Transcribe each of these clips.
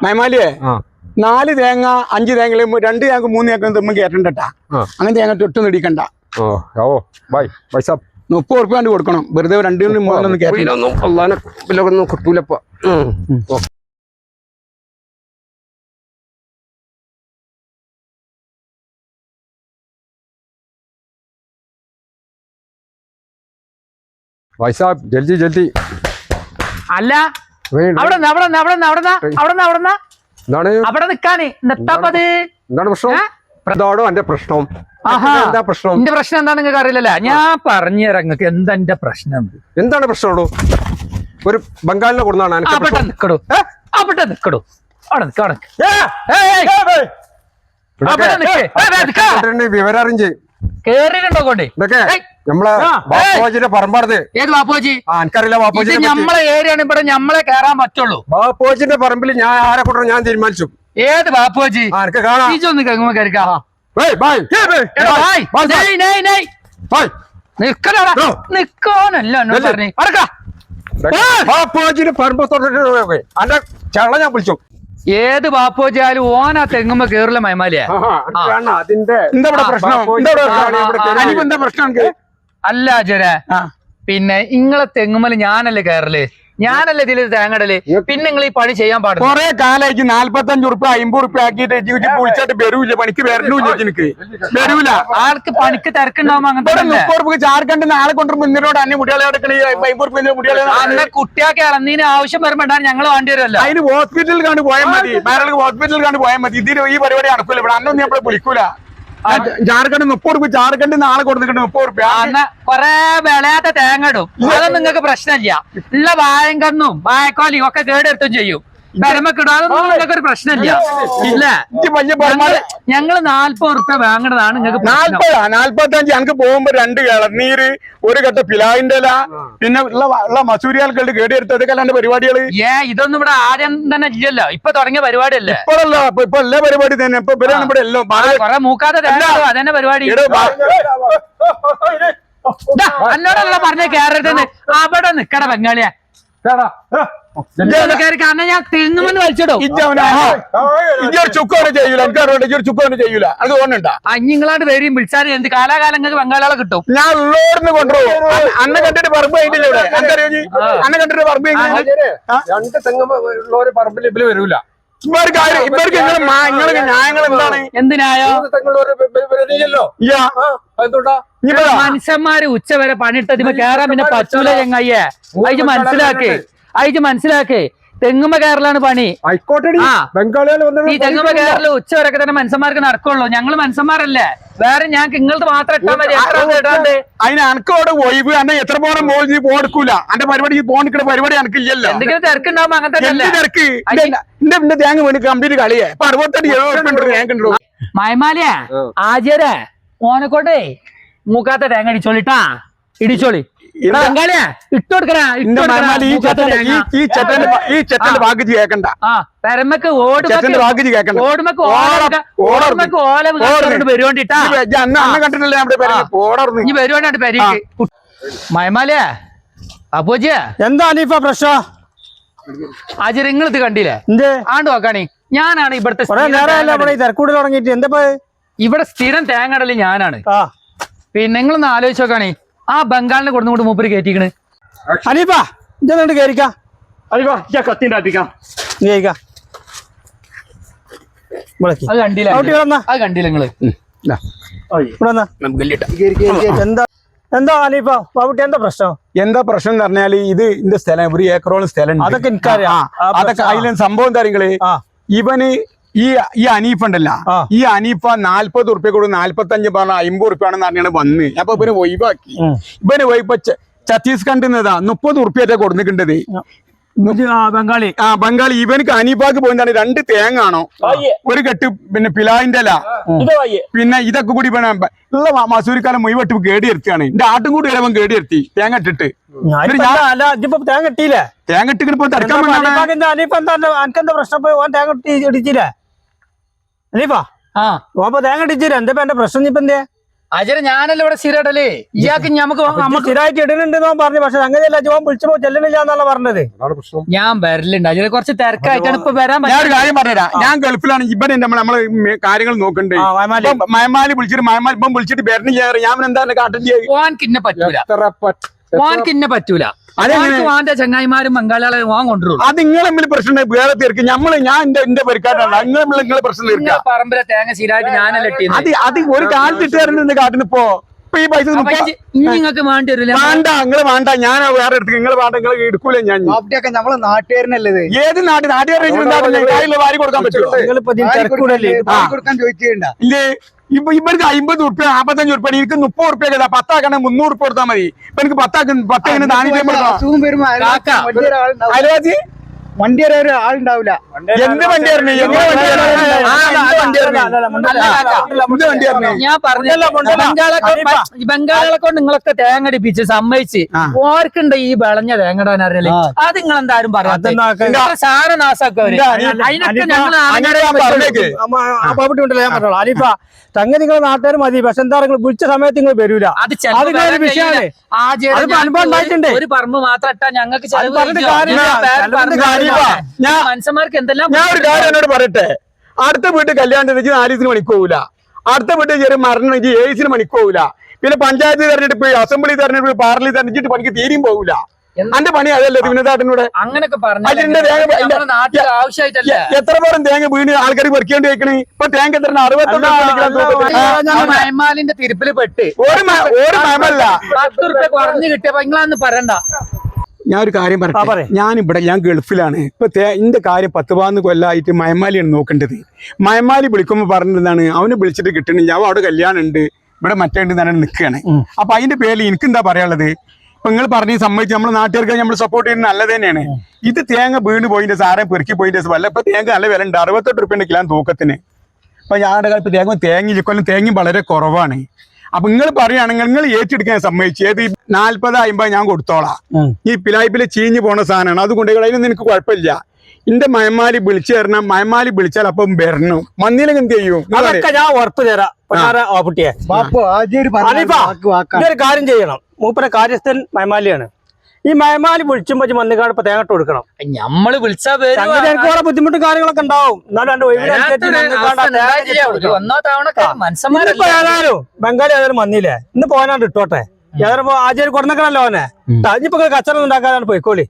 മൈമാലിയെ 4 തേങ്ങ 5 തേങ്ങ 2 തേങ്ങ 3 തേങ്ങ തമ്മിൽ കയറ്റണ്ടട്ടാ. അങ്ങനെ തേങ്ങ തൊട്ടൊന്നും ഇടിക്കണ്ട. 30 ഉറുപ്പ്യ കൊണ്ട് കൊടുക്കണം. വെറുതെ 2 3 കിട്ടൂലപ്പ. भाई साहब जल्दी जल्दी അല്ല അവിടെ നിക്കാന് എന്താണ് പ്രശ്നം? എന്താണോ എന്റെ പ്രശ്നം? എന്താ പ്രശ്നം? എന്റെ പ്രശ്നം എന്താ നിങ്ങൾക്ക് അറിയില്ലല്ലോ. ഞാൻ പറഞ്ഞുതരാം നിങ്ങൾക്ക് എന്താ എന്റെ പ്രശ്നം. എന്താണ് പ്രശ്നമുള്ളൂ? ഒരു ബംഗാളിനെ കൊടുന്നാണ് അവിടെ നിക്കടോ അവിടെ നിക്കടോ അവിടെ നിക്ക വിവരം അറിഞ്ഞ് കേറിയിട്ടുണ്ടോ കൊണ്ട് ഇതൊക്കെ നമ്മളെ ബാപ്പോജിന്റെ പറമ്പാടത്. ഏത് ബാപ്പോജി? എനിക്കറിയില്ല ബാപ്പോജി. നമ്മളെ ഏരിയാണ് ഇവിടെ ഞമ്മളെ കയറാൻ പറ്റുള്ളൂ. ബാപ്പോജിന്റെ പറമ്പിൽ ഞാൻ ആരെ കൊണ്ടു ഞാൻ തീരുമാനിച്ചു. ഏത് ബാപ്പോജി? എനിക്ക് കാണാം. നിക്കോനല്ലോ പറഞ്ഞു ബാപ്പോജിന്റെ പറമ്പ് അന്റെ ചള്ള ഞാൻ വിളിച്ചു. ഏത് ബാപ്പോജി ആയാലും ഓനാ തെങ്ങുമ്പോ കേറില്ല മൈമാലിയാ. അതിന്റെ അല്ല ജര പിന്നെ ഇങ്ങളെ തെങ്ങുമ്മല് ഞാനല്ലേ കയറല്, ഞാനല്ലേ ഇതില് തേങ്ങടല്. പിന്നെ നിങ്ങൾ ഈ പണി ചെയ്യാൻ പാടില്ല. കൊറേ കാലായിട്ട് 45 ഉറുപ്പ്യ 50 ഉറുപ്പ്യ ആക്കിയിട്ട് വിളിച്ചിട്ട് വരൂല. പണിക്ക് വരൂല. എനിക്ക് വരൂല. ആൾക്ക് പണിക്ക് തിരക്കുണ്ടാവുമ്പോ അങ്ങനത്തെ ചാർക്കണ്ട് നാളെ കൊണ്ട് മുന്നോട്ട് അന്നെ മുടികളെ അന്നെ കുട്ടിയാക്കി ഇളന്നീന് ആവശ്യം വരുമ്പോണ്ടാണ് ഞങ്ങൾ വേണ്ടി വരുമല്ലോ. അതിന് ഹോസ്പിറ്റലിൽ കണ്ട് പോയാൽ മതി. ഹോസ്പിറ്റലിൽ കണ്ട് പോയാൽ മതി. ഇതിന് ഈ പരിപാടി നടക്കൂല. ഇവിടെ അന്നൊന്നും നമ്മളെ വിളിക്കൂല. ജാർഖണ്ഡ് 30 ഉറുപ്പ്യ ജാർഖണ്ഡ് നാളെ കൊടുത്തിട്ട് 30 ഉറുപ്പ്യ. അന്ന് കൊറേ വിളയാത്ത തേങ്ങ ഇടും. അതൊന്നും നിങ്ങൾക്ക് പ്രശ്നമില്ല. ഉള്ള വായങ്കന്നും വായക്കോലിയും ഒക്കെ കേടെടുത്തും ചെയ്യും. പെരമക്കിടും. അതൊന്നും നിങ്ങൾക്ക് ഒരു പ്രശ്നമില്ല. ഇല്ല ഞങ്ങള് 40 ഉറുപ്പ്യ വാങ്ങണതാണ് നിങ്ങൾക്ക്. 45 ഞങ്ങൾക്ക് പോകുമ്പോ 2 ഇളനീര്, 1 കെട്ട പിലാവിന്റെ ഇല, പിന്നെ ഉള്ള മസൂരിയാൽക്കളുടെ കേടിയെടുത്തതൊക്കെ എന്റെ പരിപാടികള്. ഇതൊന്നും ഇവിടെ ആദ്യം തന്നെ ഇല്ലല്ലോ. ഇപ്പൊ തുടങ്ങിയ പരിപാടിയല്ലേ? ഇപ്പോഴല്ലോ ഇപ്പൊ എല്ലാ പരിപാടി തന്നെ. ഇപ്പൊ ഇവിടെ എല്ലാം കൊറേ മൂക്കാതെ അതന്നെ പരിപാടി. എന്നോടല്ല പറഞ്ഞ കേരളത്തിന് അവിടെ നിക്കട ബംഗാളിയാ. കാരണം ഞാൻ തെങ്ങുമെന്ന് വലിച്ചിടും. ചുക്കോനെ ചെയ്യൂല. എനിക്കറിയില്ല ചുക്കോനെ ചെയ്യൂല. അത് തോന്നുന്നുണ്ടാ നിങ്ങളാണ്ട് വരെയും വിളിച്ചാൽ എന്ത് കാലാകാലങ്ങൾക്ക് ബംഗാളികളെ കിട്ടും. ഞാൻ ഉള്ളോർന്ന് കൊണ്ടുപോകും. അന്നെ കണ്ടിട്ട് പറമ്പ് കഴിഞ്ഞില്ല ഇവിടെ. അന്നെ കണ്ടിട്ട് പറമ്പ് 2 തെങ്ങുള്ളവര് പറമ്പിൽ ഇതിൽ വരൂല. ഇവർക്ക് ന്യായങ്ങൾ എന്താണ്? എന്ത് ന്യായം? മനുഷ്യന്മാര് ഉച്ചവരെ പണിയിട്ടതിമ കേറാൻ പിന്നെ പറ്റൂല. ചെങ്ങയ്യേ അയച്ച് മനസ്സിലാക്കേ തെങ്ങുമ്പോ കയറലാണ് പണി. ഈ തെങ്ങുമ്പോ കയറല് ഉച്ചവരൊക്കെ തന്നെ മനുഷ്യന്മാർക്ക് നടക്കുള്ളൂ. ഞങ്ങള് മനുഷ്യന്മാരല്ലേ. വേറെ ഞങ്ങൾക്ക് നിങ്ങൾക്ക് മാത്രം ഇട്ടാൽ മതി. അതിന് അനക്കോട് ഒഴിവ് അന്നെ എത്ര പോണം മോൾ നീ പോടുക്കൂല. അന്റെ പരിപാടി പോണിക്കുന്ന പരിപാടി അനക്കില്ലല്ലോ. എന്തെങ്കിലും തിരക്കുണ്ടാവുമ്പോ അങ്ങനത്തെ തിരക്ക് എന്റെ തേങ്ങ വേണ്ടി കംപ്ലീറ്റ് കളിയേ. 65 മയമാലിയ ആചാരേ ഓനെക്കോട്ടെ മൂക്കാത്ത തേങ്ങ ഇടിച്ചോളിട്ടാ. ഇടിച്ചോളി ഇട്ടുകൊടുക്കണ. ഈ ചെറ്റന്റെ വാക്ക് കേക്കണ്ട. പെരമക്ക് ഓടുമക്ക് വരുവോണ്ടിട്ടാ. കണ്ടിട്ടില്ലേ ഇനി വരുവാണ്ട് പെരീക്ക്. മയമാലിയ അപ്പോജിയ എന്താ അനീഫ പ്രശ്നം? ആചാര്യ നിങ്ങൾ ഇത് കണ്ടില്ലേ? ആണ്ട് നോക്കാണി. ഞാനാണ് ഇവിടുത്തെ തിരക്കൂടൽ തുടങ്ങിയിട്ട് എന്താ ഇവിടെ സ്ഥിരം തേങ്ങടല് ഞാനാണ്. പിന്നെ നിങ്ങളൊന്ന് ആലോചിച്ച് നോക്കാണി. ആ ബംഗാളിനെ കൊടുന്നുകൊണ്ട് മൂപ്പര് കയറ്റിക്കണ്. അനീഫ ഇജ് കേറിക്കാം. അത് കണ്ടില്ല നിങ്ങള്? എന്താ അനീഫ ബാബുട്ടി എന്താ പ്രശ്നം? എന്താ പ്രശ്നം എന്ന് പറഞ്ഞാല് ഇത് എന്റെ സ്ഥലം 1 ഏക്കറോളം സ്ഥലം. അതൊക്കെ എനിക്കറിയാം. അതൊക്കെ അതിലും സംഭവം കാര്യങ്ങള് ഇവന് ഈ അനീഫ് ഉണ്ടല്ലോ. ഈ അനീഫ 40 ഉറുപ്പ്യ കൊടുക്കും. 45 പറഞ്ഞ 50 ഉറുപ്പ്യാണെന്ന് പറഞ്ഞാണ് വന്ന്. അപ്പൊ ഇവന് ഒഴിവാക്കി. ഇവന് പോയിപ്പോ ഛത്തീസ്ഗഡിൽ നിന്നതാ 30 ഉറുപ്പ്യ കൊടുത്തിട്ടുണ്ടത്. ബംഗാളി ഇവനക്ക് അനീഫാക്ക് പോയിന്താണ് 2 തേങ്ങ ആണോ, 1 കെട്ട് പിന്നെ പിലാവിന്റെ ഇല, പിന്നെ ഇതൊക്കെ കൂടി ഉള്ള മസൂരിക്കാലം മുഴുവട്ട് കേടിയെടുത്താണ്. എന്റെ ആട്ടും കൂടി വരവൻ കേടിയെടുത്തി തേങ്ങ ഇട്ടിട്ട്. തേങ്ങ ഇട്ടില്ലേ? തേങ്ങ ഇട്ടിപ്പോ തടുക്കാൻ പ്രശ്നം? തേങ്ങ ഇടിച്ചില്ലേ അനീഫ? തേങ്ങ ഇടിച്ചില്ല. എന്താ എന്റെ പ്രശ്നം? ഇപ്പൊ എന്തേ അജര ഞാനല്ല ഇവിടെ സ്ഥിരടല്ലേ ഇയാൾക്ക് നമുക്ക് സ്ഥിരമായിട്ട് ഇടുന്നുണ്ടെന്ന് പറഞ്ഞു. പക്ഷെ അങ്ങനെയല്ല, ജോൻ വിളിച്ചപ്പോ ചെല്ലണില്ല എന്നല്ല പറഞ്ഞത്. എന്താണ് പ്രശ്നം? ഞാൻ വരലുണ്ട് അജര കുറച്ച് തിരക്കായിട്ടാണ് ഇപ്പൊ വരാൻ ഞാൻ ഒരു കാര്യം പറഞ്ഞുതരാം. ഞാൻ ഗൾഫിലാണ്, ഇവിടെ നമ്മള് കാര്യങ്ങൾ നോക്കണ്ടേ. മയമാലി. മയമാലി വിളിച്ചിട്ട് മയമാലി ഇപ്പം വിളിച്ചിട്ട് വരണം ചെയ്യാറ്. ഞാൻ എന്താ കാട്ടില്ലേ ഓൻക്കിന്നെ പറ്റൂല, എത്ര ഓൻക്കിന്നെ പറ്റൂല. ഓന്റെ ചങ്ങായിമാരും ബംഗാളികളെ ഓൻ കൊണ്ടുവരും. അത് നിങ്ങളെ തമ്മിൽ പ്രശ്നം വേറെ തീർക്കും. ഞാൻ എന്റെ പരിക്കാരാണ്, നിങ്ങളെ പ്രശ്നം തീർക്കുക. പറമ്പിലെ തേങ്ങ സ്ഥിരമായിട്ട് ഞാനല്ല ഇട്ടിരുന്നത്. അത് ഒരു കാലത്തിട്ട് തരുന്നുണ്ട് കാട്ടിനിപ്പോ. ഇപ്പൊ ഈ പൈസ നിങ്ങൾക്ക് വേണ്ടി വരില്ല. വേണ്ട, നിങ്ങള് വേണ്ട, ഞാൻ വേറെ എടുത്തു. നിങ്ങൾ വേണ്ട, നിങ്ങൾ എടുക്കൂല. ഞാൻ നമ്മളെ നാട്ടുകാരനല്ലത്. ഏത് നാട്ടുകാരുടെ വാരി കൊടുക്കാൻ പറ്റുമോ? നിങ്ങളിപ്പോ ഇതിന് തിരക്കൂടല്ലേ? കൊടുക്കാൻ ചോദിക്കേണ്ട. ഇല്ലേ, ഇപ്പൊ ഇവർക്ക് 50 ഉറുപ്പ്യ 55 ഉറുപ്പ്യ, എനിക്ക് 30 ഉറുപ്പ്യ കേട്ടാ 10 300 ഉറുപ്പ്യ കൊടുത്താൽ മതി. ഇപ്പൊ എനിക്ക് 10 ഇങ്ങനെ ദാനിക്കാൻ അസുഖം വരുമ്പോ അയൽവാസി വണ്ടി ഒരാളുണ്ടാവില്ല. എന്ത് വണ്ടിയായിരുന്നു? ഞാൻ പറഞ്ഞല്ലോ ബംഗാളികളെ കൊണ്ട് നിങ്ങളൊക്കെ തേങ്ങ അടിപ്പിച്ച് സമ്മതിച്ച് ഓർക്കുണ്ട് ഈ വിളഞ്ഞ തേങ്ങ ഇടാൻ അറിയില്ലേ? അത് നിങ്ങൾ എന്തായാലും പറയാത്ത സാധനം നാസാക്കവര്. അതിനൊക്കെ ഞങ്ങൾ ഉണ്ടല്ലോ ഞാൻ പറഞ്ഞോളൂ. അനിപ്പ സംഗതി നിങ്ങളെ നാട്ടുകാർ മതി. പക്ഷെ എന്താ നിങ്ങൾ വിളിച്ച സമയത്ത് നിങ്ങൾ വരൂല. അത് വിഷയമാണ്. അനുഭവം ഉണ്ടായിട്ടുണ്ട്. ഒരു പറമ്പ് മാത്രം ഇട്ടാ ഞങ്ങൾക്ക് മനുഷ്യന്മാർക്ക് എന്തെല്ലാം. ഞാൻ ഒരു കാര്യം എന്നോട് പറയട്ടെ, അടുത്ത വീട്ടിൽ കല്യാണം 4 മണിക്ക് പോകൂല, അടുത്ത വീട്ടിൽ ചെറിയ മരണം 7 മണിക്ക് പോകൂല, പിന്നെ പഞ്ചായത്ത് തെരഞ്ഞെടുപ്പ്, അസംബ്ലി തെരഞ്ഞെടുപ്പ്, പാർലി തെരഞ്ഞെടുപ്പ് പണിക്ക് തീരെയും പോകൂല. എന്റെ പണി അതല്ലേ വിനോദാട്ടനോട്? അങ്ങനെയൊക്കെ എത്ര പേരും തേങ്ങ വീണ് ആൾക്കാർ പെറുക്കേണ്ടി വെക്കണേ. ഇപ്പൊ തേങ്ങ എത്ര 60 മയമാലിന്റെ തിരുപ്പില് പെട്ട് ഒരു മയമല്ല 10 ഉറുപ്പ്യ കുറഞ്ഞു കിട്ടിയപ്പോ നിങ്ങളൊന്നും പറയണ്ട. ഞാൻ ഒരു കാര്യം പറയട്ടെ, ഞാൻ ഗൾഫിലാണ്. ഇപ്പൊ എന്റെ കാര്യം 10-12 കൊല്ലമായിട്ട് മയമാലിയാണ് നോക്കേണ്ടത്. മയമാലി വിളിക്കുമ്പോ പറഞ്ഞതാണ് അവന് വിളിച്ചിട്ട് കിട്ടണില്ല, അവ അവിടെ കല്യാണം ഉണ്ട്, ഇവിടെ മറ്റേ തന്നെ നിൽക്കുകയാണ്. അപ്പൊ അതിന്റെ പേരിൽ എനിക്ക് എന്താ പറയാനുള്ളത്? ഇപ്പൊ നിങ്ങൾ പറഞ്ഞ് സമ്മതിച്ച് നമ്മളെ നാട്ടുകാർക്ക് നമ്മൾ സപ്പോർട്ട് ചെയ്യുന്നത് നല്ലത് തന്നെയാണ്. ഇത് തേങ്ങ വീണ് പോയിന്റെ സാറെ പെറുക്കി പോയിന്റെ വല്ല ഇപ്പൊ തേങ്ങ നല്ല വില ഉണ്ട്, 68 ഉറുപ്പ്യ കിലോ തൂക്കത്തിന്. അപ്പൊ ഞങ്ങളുടെ കാലത്ത് തേങ്ങ കൊല്ലം തേങ്ങ വളരെ കുറവാണ്. അപ്പൊ നിങ്ങൾ പറയുകയാണെങ്കിൽ നിങ്ങൾ ഏറ്റെടുക്കാൻ സമ്മതിച്ചു. ഏത് 40-50 ഞാൻ കൊടുത്തോളാം. ഈ പിലായ്പില് ചീഞ്ഞു പോണ സാധനമാണ്, അതുകൊണ്ട് അതിനൊന്നും എനിക്ക് കുഴപ്പമില്ല. എന്റെ മയമാലി വിളിച്ചു തരണം. മയമാലി വിളിച്ചാൽ അപ്പം വരണം. മണ്ണിലും എന്ത് ചെയ്യും? അതൊക്കെ ഞാൻ ഉറപ്പ് തരാം. കുട്ടിയെ ഇതൊരു കാര്യം ചെയ്യണം. മൂപ്പര കാര്യസ്ഥൻ മയമാലിയാണ്. ഈ മയമാലി വിളിച്ചുമ്പോ മണ്ണിക്കാട് ഇപ്പൊ തേങ്ങട്ട് കൊടുക്കണം. നമ്മള് വിളിച്ചാ എനിക്ക് കുറെ ബുദ്ധിമുട്ടും കാര്യങ്ങളൊക്കെ ഉണ്ടാവും. എന്നാലും എന്റെ ഏതായാലും ബംഗാളി ഏതായാലും വന്നില്ലേ, ഇന്ന് പോകാനാണ്ട് ഇട്ടോട്ടെ. ഏതായാലും ആചാര്യ കൊടുക്കണല്ലോ അവനെ. ഇനിയിപ്പോ കച്ചറ ഉണ്ടാക്കാനാണ് പോയിക്കോളി.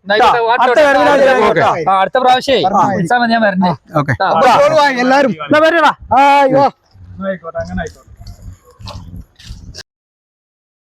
അടുത്ത പ്രാവശ്യം വിളിച്ചാൽ മതി, ഞാൻ വരണേ. എല്ലാരും എന്നാ വരടാ. ആയിക്കോട്ടെ, അങ്ങനെ ആയിക്കോട്ടെ.